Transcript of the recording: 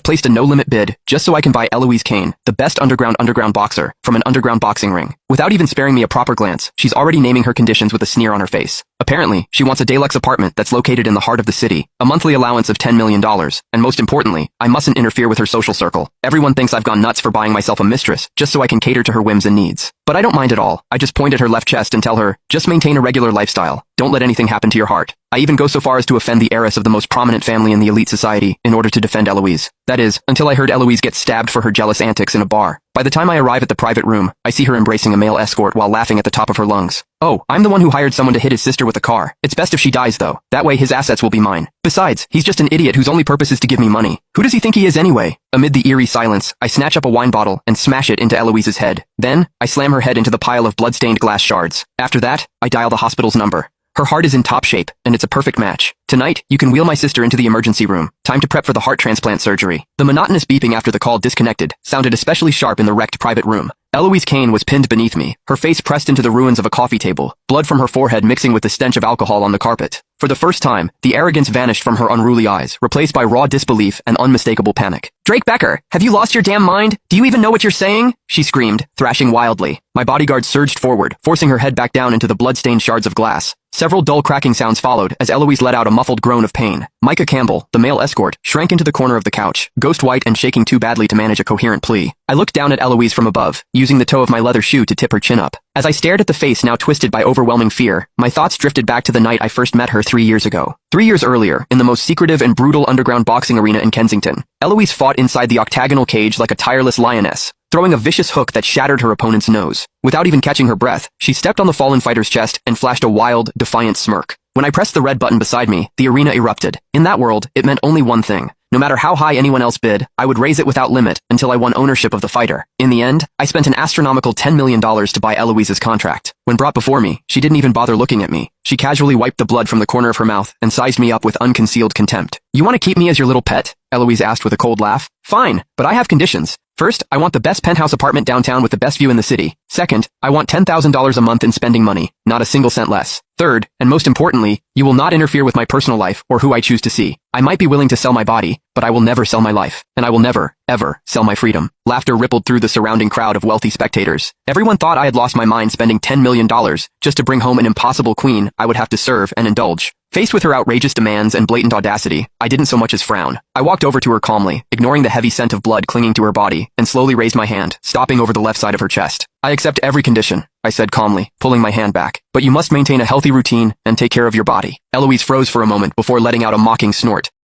placed a no-limit bid just so I can buy Eloise Kane, the best underground boxer, from an underground boxing ring. Without even sparing me a proper glance, she's already naming her conditions with a sneer on her face. Apparently, she wants a deluxe apartment that's located in the heart of the city, a monthly allowance of $10 million, and most importantly, I mustn't interfere with her social circle. Everyone thinks I've gone nuts for buying myself a mistress, just so I can cater to her whims and needs. But I don't mind at all. I just point at her left chest and tell her, just maintain a regular lifestyle. Don't let anything happen to your heart. I even go so far as to offend the heiress of the most prominent family in the elite society in order to defend Eloise. That is, until I heard Eloise get stabbed for her jealous antics in a bar. By the time I arrive at the private room, I see her embracing a male escort while laughing at the top of her lungs. Oh, I'm the one who hired someone to hit his sister with a car. It's best if she dies, though. That way his assets will be mine. Besides, he's just an idiot whose only purpose is to give me money. Who does he think he is anyway? Amid the eerie silence, I snatch up a wine bottle and smash it into Eloise's head. Then, I slam her head into the pile of blood-stained glass shards. After that, I dial the hospital's number. Her heart is in top shape, and it's a perfect match. Tonight, you can wheel my sister into the emergency room. Time to prep for the heart transplant surgery. The monotonous beeping after the call disconnected sounded especially sharp in the wrecked private room. Eloise Kane was pinned beneath me, her face pressed into the ruins of a coffee table, blood from her forehead mixing with the stench of alcohol on the carpet. For the first time, the arrogance vanished from her unruly eyes, replaced by raw disbelief and unmistakable panic. "Drake Becker, have you lost your damn mind? Do you even know what you're saying?" she screamed, thrashing wildly. My bodyguard surged forward, forcing her head back down into the blood-stained shards of glass. Several dull cracking sounds followed as Eloise let out a muffled groan of pain. Micah Campbell, the male escort, shrank into the corner of the couch, ghost white and shaking too badly to manage a coherent plea. I looked down at Eloise from above, using the toe of my leather shoe to tip her chin up. As I stared at the face now twisted by overwhelming fear, my thoughts drifted back to the night I first met her 3 years ago. 3 years earlier, in the most secretive and brutal underground boxing arena in Kensington, Eloise fought inside the octagonal cage like a tireless lioness, throwing a vicious hook that shattered her opponent's nose. Without even catching her breath, she stepped on the fallen fighter's chest and flashed a wild, defiant smirk. When I pressed the red button beside me, the arena erupted. In that world, it meant only one thing. No matter how high anyone else bid, I would raise it without limit until I won ownership of the fighter. In the end, I spent an astronomical $10 million to buy Eloise's contract. When brought before me, she didn't even bother looking at me. She casually wiped the blood from the corner of her mouth and sized me up with unconcealed contempt. "You want to keep me as your little pet?" Eloise asked with a cold laugh. "Fine, but I have conditions. First, I want the best penthouse apartment downtown with the best view in the city. Second, I want $10,000 a month in spending money, not a single cent less. Third, and most importantly, you will not interfere with my personal life or who I choose to see. I might be willing to sell my body, but I will never sell my life, and I will never, ever, sell my freedom." Laughter rippled through the surrounding crowd of wealthy spectators. Everyone thought I had lost my mind spending $10 million just to bring home an impossible queen I would have to serve and indulge. Faced with her outrageous demands and blatant audacity, I didn't so much as frown. I walked over to her calmly, ignoring the heavy scent of blood clinging to her body, and slowly raised my hand, stopping over the left side of her chest. "I accept every condition," I said calmly, pulling my hand back. "But you must maintain a healthy routine and take care of your body." Eloise froze for a moment before letting out a mocking snort.